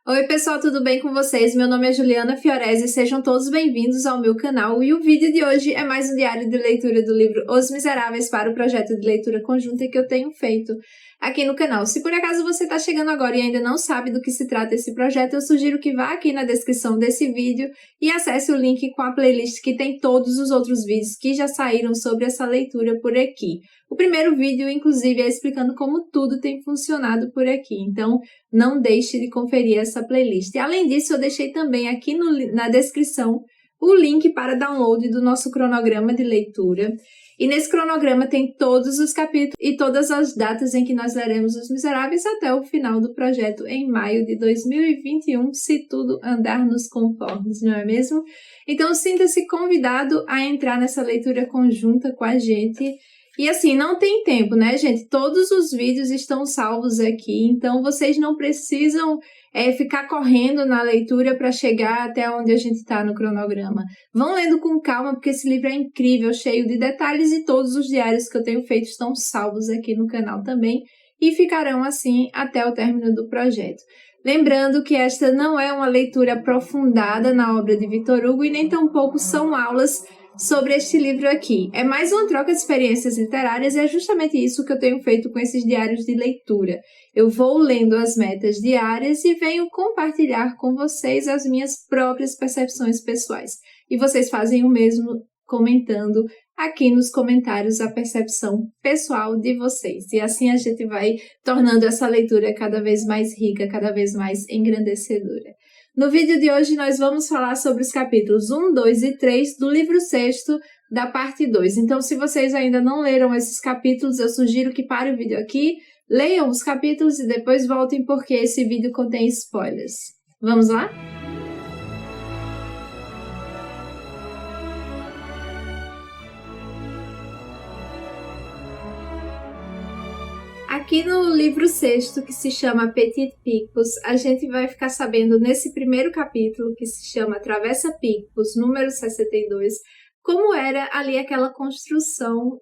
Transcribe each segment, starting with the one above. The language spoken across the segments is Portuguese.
Oi pessoal, tudo bem com vocês? Meu nome é Juliana Fiorese e sejam todos bem-vindos ao meu canal. E o vídeo de hoje é mais um diário de leitura do livro Os Miseráveis para o projeto de leitura conjunta que eu tenho feito aqui no canal. Se por acaso você está chegando agora e ainda não sabe do que se trata esse projeto, eu sugiro que vá aqui na descrição desse vídeo e acesse o link com a playlist que tem todos os outros vídeos que já saíram sobre essa leitura por aqui. O primeiro vídeo, inclusive, é explicando como tudo tem funcionado por aqui, então não deixe de conferir essa playlist. E, além disso, eu deixei também aqui na descrição o link para download do nosso cronograma de leitura. E nesse cronograma tem todos os capítulos e todas as datas em que nós leremos Os Miseráveis até o final do projeto em maio de 2021, se tudo andar nos conformes, não é mesmo? Então sinta-se convidado a entrar nessa leitura conjunta com a gente. E assim, não tem tempo, né, gente? Todos os vídeos estão salvos aqui, então vocês não precisam ficar correndo na leitura para chegar até onde a gente está no cronograma. Vão lendo com calma, porque esse livro é incrível, cheio de detalhes, e todos os diários que eu tenho feito estão salvos aqui no canal também, e ficarão assim até o término do projeto. Lembrando que esta não é uma leitura aprofundada na obra de Victor Hugo, e nem tampouco são aulas sobre este livro aqui. É mais uma troca de experiências literárias e é justamente isso que eu tenho feito com esses diários de leitura. Eu vou lendo as metas diárias e venho compartilhar com vocês as minhas próprias percepções pessoais. E vocês fazem o mesmo comentando aqui nos comentários a percepção pessoal de vocês. E assim a gente vai tornando essa leitura cada vez mais rica, cada vez mais engrandecedora. No vídeo de hoje nós vamos falar sobre os capítulos 1, 2 e 3 do livro 6º da parte 2. Então, se vocês ainda não leram esses capítulos, eu sugiro que parem o vídeo aqui, leiam os capítulos e depois voltem porque esse vídeo contém spoilers. Vamos lá? Aqui no livro 6º, que se chama Petit Picpus, a gente vai ficar sabendo nesse primeiro capítulo, que se chama Travessa Picpus, número 62, como era ali aquela construção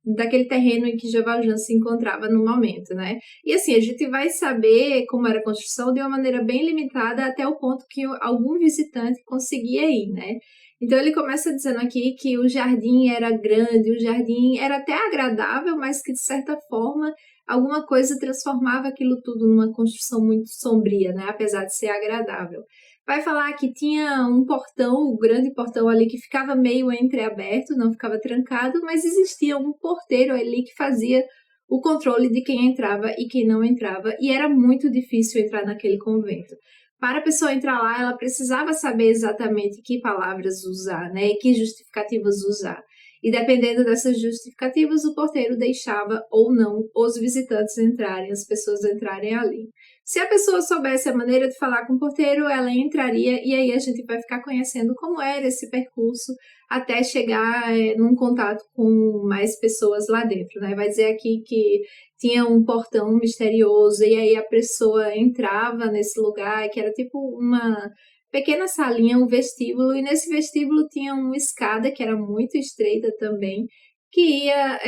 daquele terreno em que Jean Valjean se encontrava no momento, né? E assim, a gente vai saber como era a construção de uma maneira bem limitada até o ponto que algum visitante conseguia ir, né? Então ele começa dizendo aqui que o jardim era grande, o jardim era até agradável, mas que de certa forma alguma coisa transformava aquilo tudo numa construção muito sombria, né? Apesar de ser agradável. Vai falar que tinha um portão, o grande portão ali que ficava meio entreaberto, não ficava trancado, mas existia um porteiro ali que fazia o controle de quem entrava e quem não entrava, e era muito difícil entrar naquele convento. Para a pessoa entrar lá, ela precisava saber exatamente que palavras usar, né, e que justificativas usar. E dependendo dessas justificativas, o porteiro deixava ou não os visitantes entrarem, as pessoas entrarem ali. Se a pessoa soubesse a maneira de falar com o porteiro, ela entraria e aí a gente vai ficar conhecendo como era esse percurso até chegar num contato com mais pessoas lá dentro, né? Vai dizer aqui que tinha um portão misterioso e aí a pessoa entrava nesse lugar que era tipo uma pequena salinha, um vestíbulo, e nesse vestíbulo tinha uma escada que era muito estreita também, que ia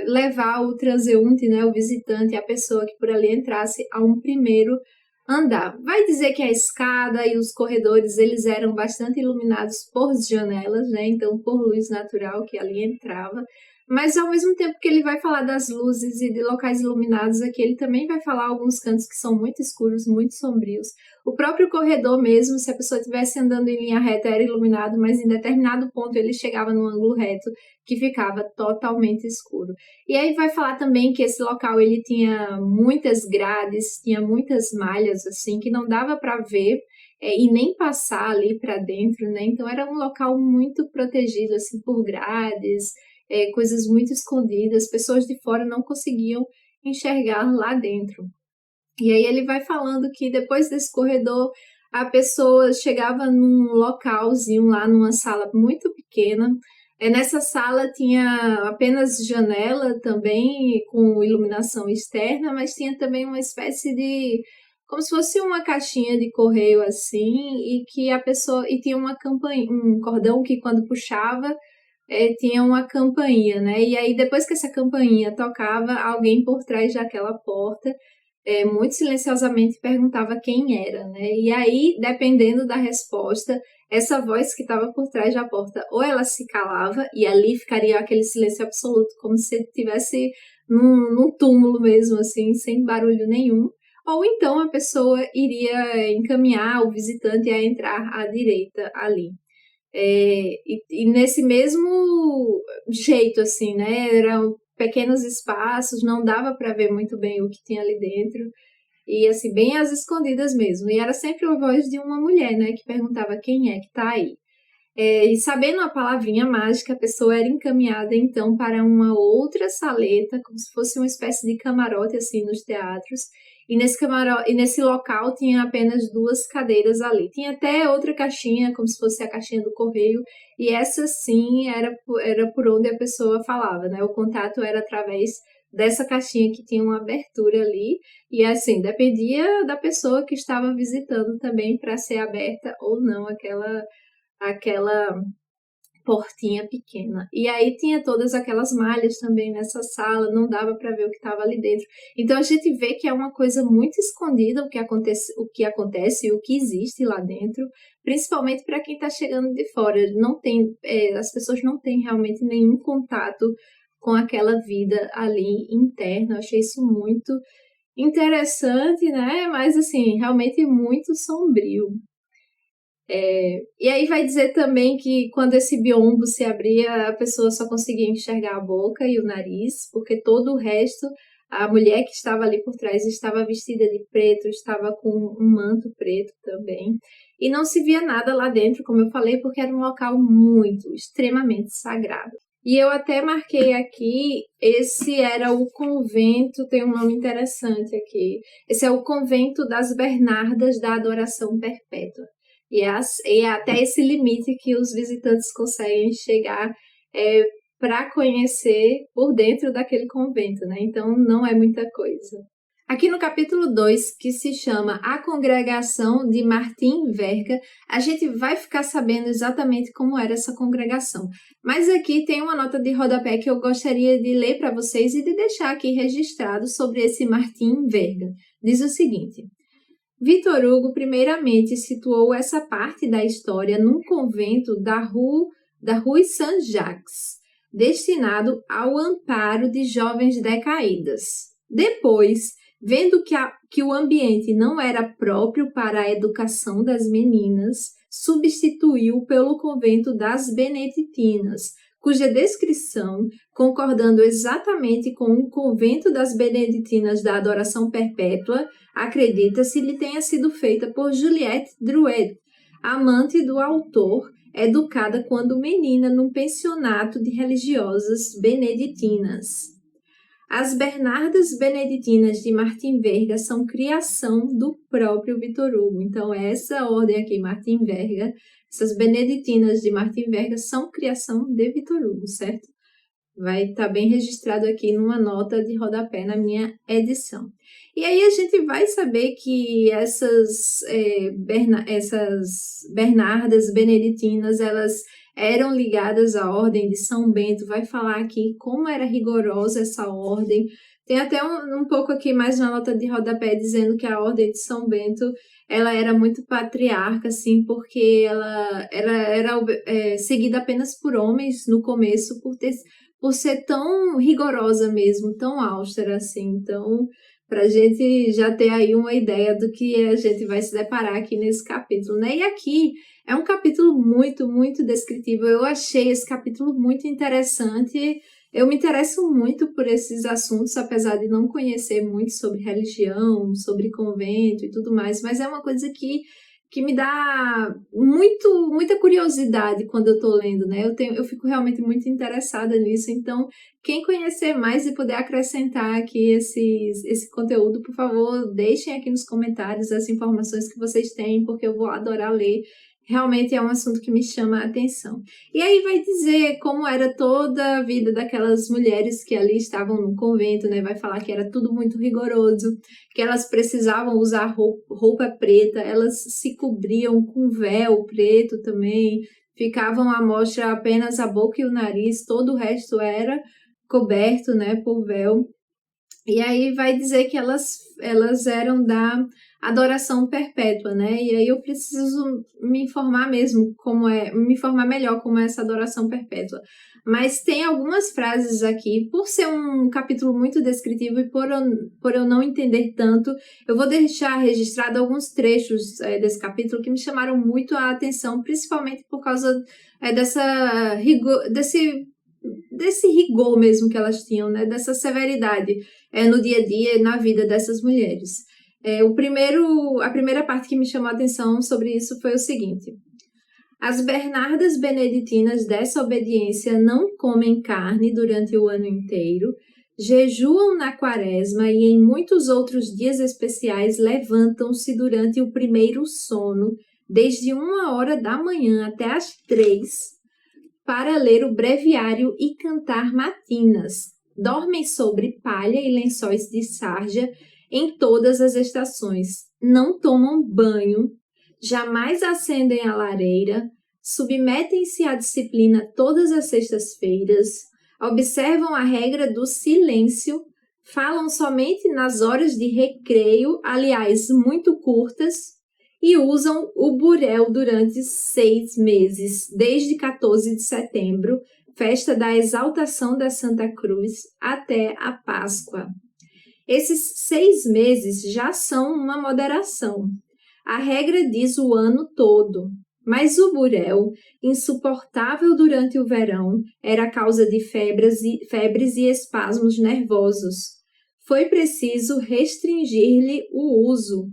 levar o transeunte, né, o visitante, a pessoa que por ali entrasse a um primeiro andar. Vai dizer que a escada e os corredores eles eram bastante iluminados por janelas, né, então por luz natural que ali entrava. Mas ao mesmo tempo que ele vai falar das luzes e de locais iluminados aqui, ele também vai falar alguns cantos que são muito escuros, muito sombrios. O próprio corredor mesmo, se a pessoa estivesse andando em linha reta, era iluminado, mas em determinado ponto ele chegava num ângulo reto que ficava totalmente escuro. E aí vai falar também que esse local ele tinha muitas grades, tinha muitas malhas assim que não dava para ver e nem passar ali para dentro, né? Então era um local muito protegido assim por grades, coisas muito escondidas, pessoas de fora não conseguiam enxergar lá dentro. E aí ele vai falando que depois desse corredor a pessoa chegava num localzinho lá, numa sala muito pequena. Nessa sala tinha apenas janela também com iluminação externa, mas tinha também uma espécie de como se fosse uma caixinha de correio assim, e que a pessoa e tinha uma campainha, um cordão que quando puxava tinha uma campainha, né? E aí depois que essa campainha tocava, alguém por trás daquela porta muito silenciosamente perguntava quem era, né? E aí, dependendo da resposta, essa voz que estava por trás da porta, ou ela se calava, e ali ficaria aquele silêncio absoluto, como se estivesse num túmulo mesmo, assim, sem barulho nenhum. Ou então a pessoa iria encaminhar o visitante a entrar à direita ali. E nesse mesmo jeito, assim, né? Eram pequenos espaços, não dava para ver muito bem o que tinha ali dentro. E assim, bem às escondidas mesmo. E era sempre a voz de uma mulher, né? Que perguntava quem é que tá aí. E sabendo a palavrinha mágica, a pessoa era encaminhada então para uma outra saleta, como se fosse uma espécie de camarote assim nos teatros. E nesse local tinha apenas duas cadeiras ali. Tinha até outra caixinha, como se fosse a caixinha do correio, e essa sim era por onde a pessoa falava, né? O contato era através dessa caixinha que tinha uma abertura ali, e assim, dependia da pessoa que estava visitando também para ser aberta ou não aquela portinha pequena. E aí tinha todas aquelas malhas também nessa sala, não dava para ver o que estava ali dentro. Então a gente vê que é uma coisa muito escondida o que acontece e o que existe lá dentro, principalmente para quem está chegando de fora. Não tem, as pessoas não têm realmente nenhum contato com aquela vida ali interna. Eu achei isso muito interessante, né? Mas assim, realmente muito sombrio. E aí vai dizer também que quando esse biombo se abria, a pessoa só conseguia enxergar a boca e o nariz, porque todo o resto, a mulher que estava ali por trás estava vestida de preto, estava com um manto preto também. E não se via nada lá dentro, como eu falei, porque era um local muito, extremamente sagrado. E eu até marquei aqui, esse era o convento, tem um nome interessante aqui. Esse é o convento das Bernardas da Adoração Perpétua. E é até esse limite que os visitantes conseguem chegar para conhecer por dentro daquele convento, né? Então não é muita coisa. Aqui no capítulo 2, que se chama A Congregação de Martim Verga, a gente vai ficar sabendo exatamente como era essa congregação. Mas aqui tem uma nota de rodapé que eu gostaria de ler para vocês e de deixar aqui registrado sobre esse Martim Verga. Diz o seguinte: Victor Hugo primeiramente situou essa parte da história num convento da Rue Saint-Jacques, destinado ao amparo de jovens decaídas. Depois, vendo que o ambiente não era próprio para a educação das meninas, substituiu pelo convento das Beneditinas, cuja descrição, concordando exatamente com o convento das Beneditinas da Adoração Perpétua, acredita-se lhe tenha sido feita por Juliette Drouet, amante do autor, educada quando menina num pensionato de religiosas beneditinas. As Bernardas Beneditinas de Martim Verga são criação do próprio Victor Hugo. Então, essa ordem aqui, Martim Verga, essas Beneditinas de Martim Verga são criação de Victor Hugo, certo? Vai estar bem registrado aqui numa nota de rodapé na minha edição. E aí a gente vai saber que essas Bernardas Beneditinas, elas eram ligadas à ordem de São Bento. Vai falar aqui como era rigorosa essa ordem. Tem até um pouco aqui mais na nota de rodapé dizendo que a ordem de São Bento ela era muito patriarca, assim, porque ela era seguida apenas por homens no começo, por ser tão rigorosa mesmo, tão austera assim. Então, para a gente já ter aí uma ideia do que a gente vai se deparar aqui nesse capítulo, né? E aqui é um capítulo muito, muito descritivo. Eu achei esse capítulo muito interessante. Eu me interesso muito por esses assuntos, apesar de não conhecer muito sobre religião, sobre convento e tudo mais, mas é uma coisa que me dá muita curiosidade quando eu estou lendo, né? Eu fico realmente muito interessada nisso. Então, quem conhecer mais e puder acrescentar aqui esse conteúdo, por favor, deixem aqui nos comentários as informações que vocês têm, porque eu vou adorar ler. Realmente é um assunto que me chama a atenção. E aí vai dizer como era toda a vida daquelas mulheres que ali estavam no convento, né? Vai falar que era tudo muito rigoroso, que elas precisavam usar roupa preta, elas se cobriam com véu preto também, ficavam à mostra apenas a boca e o nariz, todo o resto era coberto, né, por véu. E aí vai dizer que elas eram da adoração perpétua, né? E aí eu preciso me informar mesmo me informar melhor como é essa adoração perpétua. Mas tem algumas frases aqui, por ser um capítulo muito descritivo e por eu não entender tanto, eu vou deixar registrado alguns trechos desse capítulo que me chamaram muito a atenção, principalmente por causa desse rigor mesmo que elas tinham, né? Dessa severidade no dia a dia, na vida dessas mulheres. A primeira parte que me chamou a atenção sobre isso foi o seguinte: as Bernardas Beneditinas dessa obediência não comem carne durante o ano inteiro, jejuam na quaresma e em muitos outros dias especiais levantam-se durante o primeiro sono, desde 1 hora da manhã até as 3, para ler o breviário e cantar matinas. Dormem sobre palha e lençóis de sarja em todas as estações. Não tomam banho, jamais acendem a lareira, submetem-se à disciplina todas as sextas-feiras, observam a regra do silêncio, falam somente nas horas de recreio, aliás, muito curtas, e usam o burel durante 6 meses, desde 14 de setembro, festa da exaltação da Santa Cruz, até a Páscoa. Esses 6 meses já são uma moderação. A regra diz o ano todo, mas o burel, insuportável durante o verão, era causa de febres e espasmos nervosos. Foi preciso restringir-lhe o uso.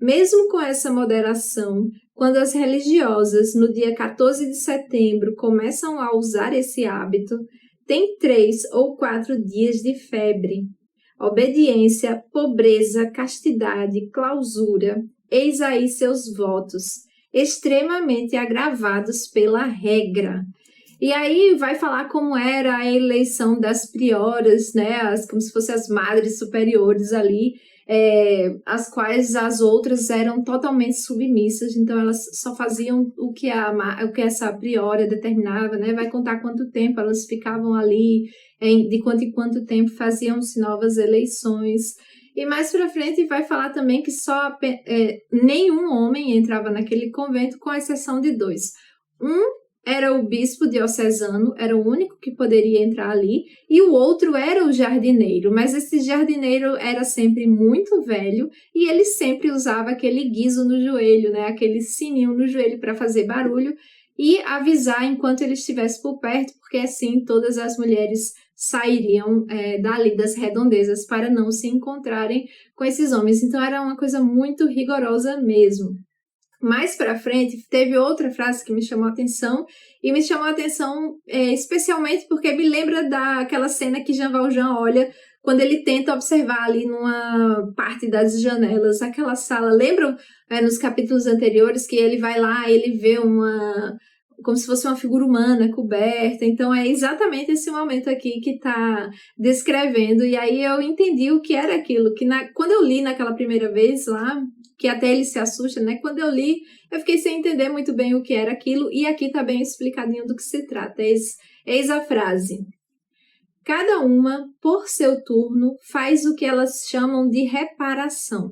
Mesmo com essa moderação, quando as religiosas, no dia 14 de setembro, começam a usar esse hábito, tem 3 ou 4 dias de febre. Obediência, pobreza, castidade, clausura, eis aí seus votos, extremamente agravados pela regra. E aí vai falar como era a eleição das prioras, né, como se fossem as madres superiores ali, as quais as outras eram totalmente submissas, então elas só faziam o que essa priora determinava, né? Vai contar quanto tempo elas ficavam ali, de quanto em quanto tempo faziam-se novas eleições. E mais para frente vai falar também que nenhum homem entrava naquele convento, com exceção de 2. Era o bispo diocesano, era o único que poderia entrar ali, e o outro era o jardineiro, mas esse jardineiro era sempre muito velho e ele sempre usava aquele guiso no joelho, né? Aquele sininho no joelho para fazer barulho e avisar enquanto ele estivesse por perto, porque assim todas as mulheres sairiam dali das redondezas para não se encontrarem com esses homens. Então era uma coisa muito rigorosa mesmo. Mais para frente, teve outra frase que me chamou a atenção, e me chamou a atenção especialmente porque me lembra daquela cena que Jean Valjean olha quando ele tenta observar ali numa parte das janelas, aquela sala. Lembram nos capítulos anteriores que ele vai lá, ele vê como se fosse uma figura humana coberta? Então é exatamente esse momento aqui que está descrevendo, e aí eu entendi o que era aquilo, que quando eu li naquela primeira vez lá, que até ele se assusta, né? Quando eu li, eu fiquei sem entender muito bem o que era aquilo, e aqui tá bem explicadinho do que se trata. Eis a frase. Cada uma, por seu turno, faz o que elas chamam de reparação.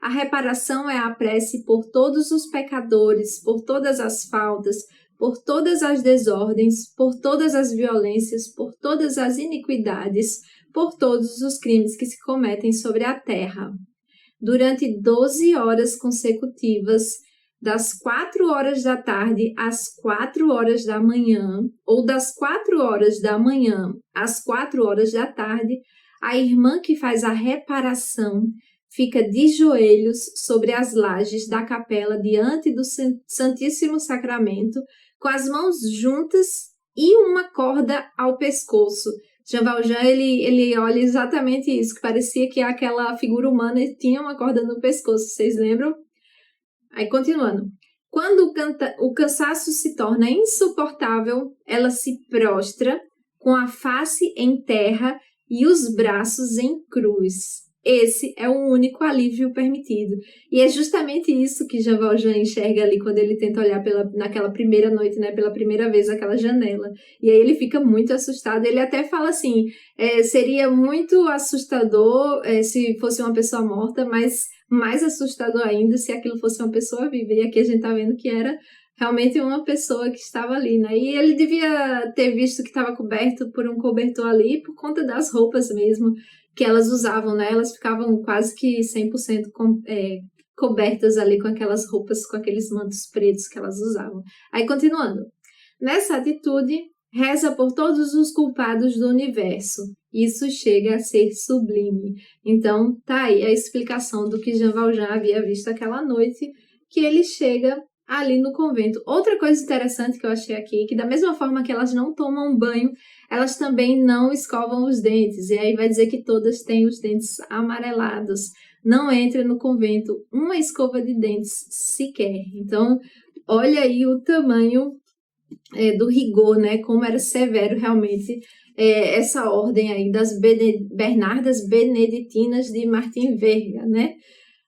A reparação é a prece por todos os pecadores, por todas as faltas, por todas as desordens, por todas as violências, por todas as iniquidades, por todos os crimes que se cometem sobre a terra. Durante 12 horas consecutivas, das 4 horas da tarde às 4 horas da manhã, ou das 4 horas da manhã às 4 horas da tarde, a irmã que faz a reparação fica de joelhos sobre as lajes da capela diante do Santíssimo Sacramento, com as mãos juntas e uma corda ao pescoço. Jean Valjean, ele olha exatamente isso, que parecia que aquela figura humana tinha uma corda no pescoço, vocês lembram? Aí, continuando. Quando o cansaço se torna insuportável, ela se prostra com a face em terra e os braços em cruz. esse é o único alívio permitido. E é justamente isso que Jean Valjean enxerga ali quando ele tenta olhar naquela primeira noite, né, pela primeira vez, aquela janela. E aí ele fica muito assustado. Ele até fala assim, seria muito assustador se fosse uma pessoa morta, mas mais assustador ainda se aquilo fosse uma pessoa viva. E aqui a gente tá vendo que era realmente uma pessoa que estava ali, né? E ele devia ter visto que estava coberto por um cobertor ali por conta das roupas mesmo que elas usavam, né? Elas ficavam quase que 100% cobertas ali com aquelas roupas, com aqueles mantos pretos que elas usavam. Aí, continuando. Nessa atitude, reza por todos os culpados do universo. Isso chega a ser sublime. Então, tá aí a explicação do que Jean Valjean havia visto aquela noite, que ele chega ali no convento. Outra coisa interessante que eu achei aqui, que da mesma forma que elas não tomam banho, elas também não escovam os dentes. E aí vai dizer que todas têm os dentes amarelados. Não entra no convento uma escova de dentes sequer. Então, olha aí o tamanho do rigor, né? Como era severo realmente essa ordem aí das Bernardas Beneditinas de Martim Verga, né?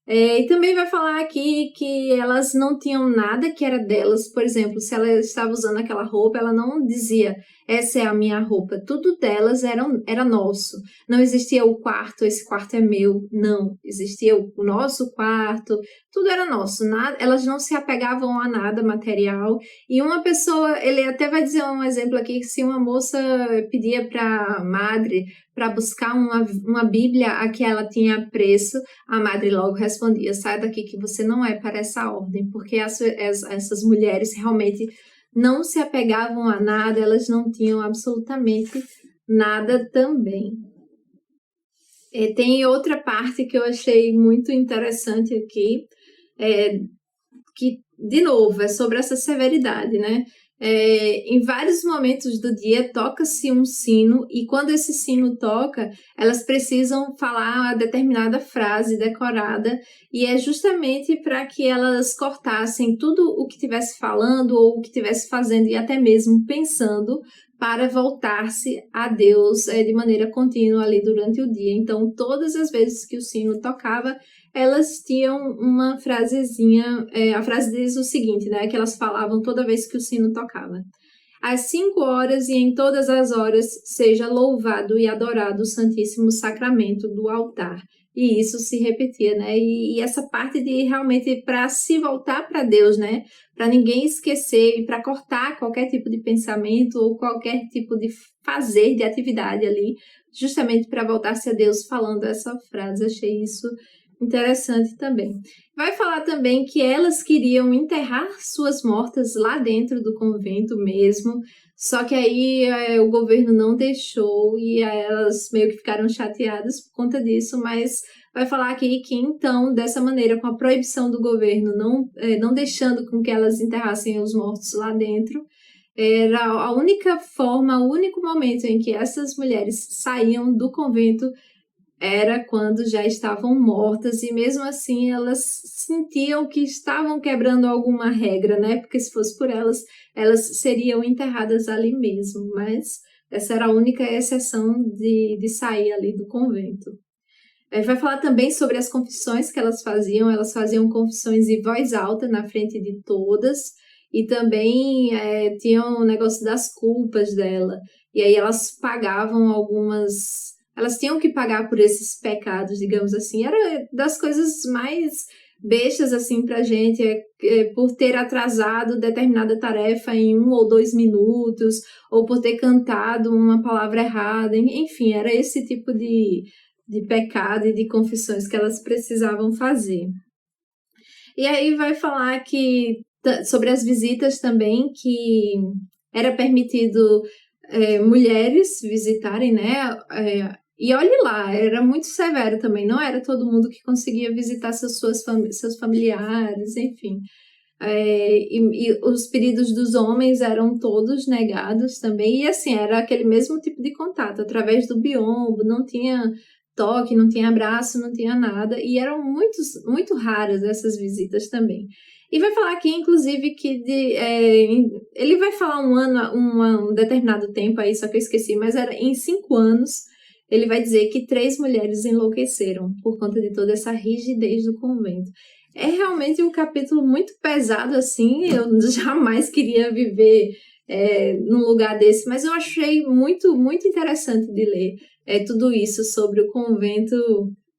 E também vai falar aqui que elas não tinham nada que era delas. Por exemplo, se ela estava usando aquela roupa, ela não dizia, essa é a minha roupa. Tudo delas era nosso. Não existia o quarto, esse quarto é meu. Não, existia o nosso quarto, tudo era nosso. Nada, elas não se apegavam a nada material. E uma pessoa, ele até vai dizer um exemplo aqui, que se uma moça pedia para a madre para buscar uma Bíblia a que ela tinha preço, a madre logo respondia, sai daqui que você não é para essa ordem, porque essas mulheres realmente não se apegavam a nada, elas não tinham absolutamente nada também. Tem outra parte que eu achei muito interessante aqui, que, de novo, é sobre essa severidade, né? Em vários momentos do dia toca-se um sino e quando esse sino toca, elas precisam falar uma determinada frase decorada e é justamente para que elas cortassem tudo o que estivesse falando ou o que estivesse fazendo e até mesmo pensando para voltar-se a Deus de maneira contínua ali durante o dia. Então, todas as vezes que o sino tocava, elas tinham uma frasezinha, a frase diz o seguinte, né, que elas falavam toda vez que o sino tocava. Às 5 horas e em todas as horas seja louvado e adorado o Santíssimo Sacramento do altar. E isso se repetia, né? E essa parte de realmente para se voltar para Deus, né? Para ninguém esquecer e para cortar qualquer tipo de pensamento ou qualquer tipo de fazer, de atividade ali, justamente para voltar-se a Deus falando essa frase. Achei isso interessante também. Vai falar também que elas queriam enterrar suas mortas lá dentro do convento mesmo, só que aí o governo não deixou e elas meio que ficaram chateadas por conta disso, mas vai falar aqui que então, dessa maneira, com a proibição do governo, não deixando com que elas enterrassem os mortos lá dentro, era a única forma, o único momento em que essas mulheres saíam do convento era quando já estavam mortas e mesmo assim elas sentiam que estavam quebrando alguma regra, né? Porque se fosse por elas, elas seriam enterradas ali mesmo, mas essa era a única exceção de sair ali do convento. Vai falar também sobre as confissões que elas faziam confissões em voz alta na frente de todas e também tinha um negócio das culpas dela, e aí elas pagavam elas tinham que pagar por esses pecados, digamos assim. Era das coisas mais bestas, assim, pra gente, por ter atrasado determinada tarefa em 1 ou 2 minutos, ou por ter cantado uma palavra errada, enfim, era esse tipo de pecado e de confissões que elas precisavam fazer. E aí vai falar sobre as visitas também, que era permitido mulheres visitarem, né? E olhe lá, era muito severo também, não era todo mundo que conseguia visitar seus familiares, enfim. E os pedidos dos homens eram todos negados também, e assim, era aquele mesmo tipo de contato, através do biombo, não tinha toque, não tinha abraço, não tinha nada, e eram muito raras essas visitas também. E vai falar aqui, inclusive, que ele vai falar um determinado tempo aí, só que eu esqueci, mas era em 5 anos, ele vai dizer que 3 mulheres enlouqueceram por conta de toda essa rigidez do convento. É realmente um capítulo muito pesado, assim, eu jamais queria viver num lugar desse, mas eu achei muito, muito interessante de ler tudo isso sobre o convento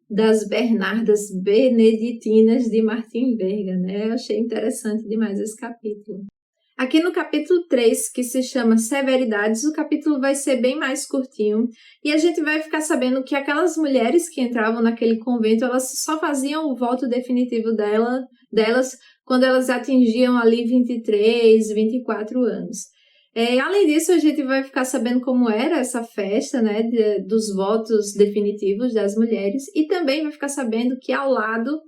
das Bernardas Beneditinas de Martim Verga, né? Eu achei interessante demais esse capítulo. Aqui no capítulo 3, que se chama Severidades, o capítulo vai ser bem mais curtinho e a gente vai ficar sabendo que aquelas mulheres que entravam naquele convento, elas só faziam o voto definitivo delas quando elas atingiam ali 23, 24 anos. Além disso, a gente vai ficar sabendo como era essa festa, né, dos votos definitivos das mulheres e também vai ficar sabendo que ao lado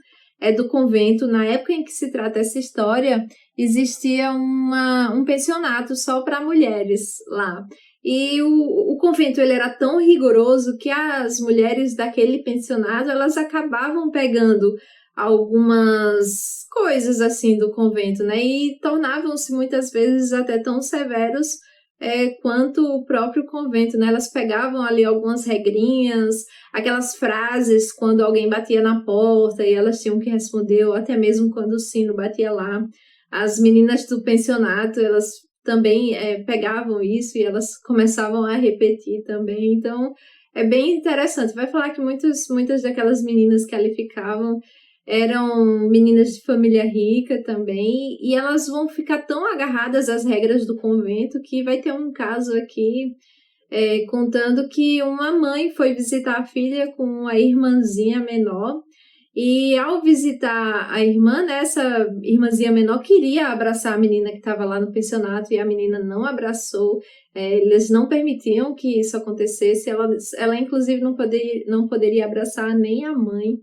do convento, na época em que se trata essa história, existia um pensionato só para mulheres lá. E o convento ele era tão rigoroso que as mulheres daquele pensionato elas acabavam pegando algumas coisas assim do convento, né? E tornavam-se muitas vezes até tão severos quanto o próprio convento, né? Elas pegavam ali algumas regrinhas, aquelas frases quando alguém batia na porta e elas tinham que responder, ou até mesmo quando o sino batia lá. As meninas do pensionato, elas também pegavam isso e elas começavam a repetir também. Então, é bem interessante. Vai falar que muitas daquelas meninas que ali ficavam eram meninas de família rica também, e elas vão ficar tão agarradas às regras do convento que vai ter um caso aqui contando que uma mãe foi visitar a filha com a irmãzinha menor, e ao visitar a irmã, né, essa irmãzinha menor queria abraçar a menina que estava lá no pensionato e a menina não abraçou, eles não permitiam que isso acontecesse, ela inclusive não poderia abraçar nem a mãe.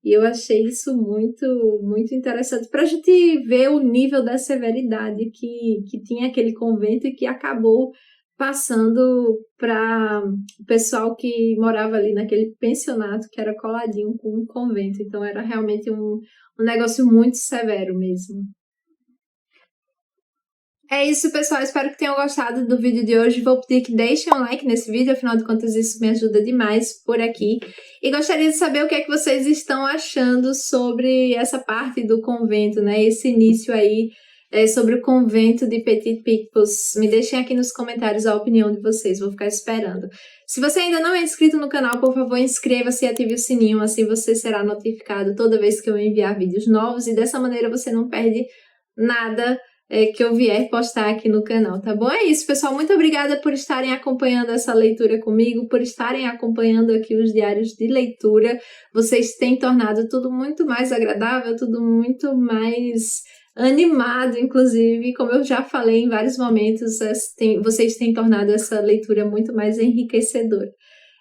E eu achei isso muito, muito interessante para a gente ver o nível da severidade que tinha aquele convento e que acabou passando para o pessoal que morava ali naquele pensionato que era coladinho com um convento. Então era realmente um negócio muito severo mesmo. É isso, pessoal. Espero que tenham gostado do vídeo de hoje. Vou pedir que deixem um like nesse vídeo, afinal de contas isso me ajuda demais por aqui. E gostaria de saber o que é que vocês estão achando sobre essa parte do convento, né? Esse início aí sobre o convento de Petit Picpus. Me deixem aqui nos comentários a opinião de vocês, vou ficar esperando. Se você ainda não é inscrito no canal, por favor, inscreva-se e ative o sininho, assim você será notificado toda vez que eu enviar vídeos novos e dessa maneira você não perde nada que eu vier postar aqui no canal, tá bom? É isso, pessoal. Muito obrigada por estarem acompanhando essa leitura comigo, por estarem acompanhando aqui os diários de leitura. Vocês têm tornado tudo muito mais agradável, tudo muito mais animado, inclusive, como eu já falei em vários momentos, vocês têm tornado essa leitura muito mais enriquecedora.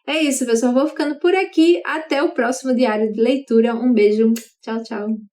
É isso, pessoal. Vou ficando por aqui. Até o próximo diário de leitura. Um beijo. Tchau, tchau.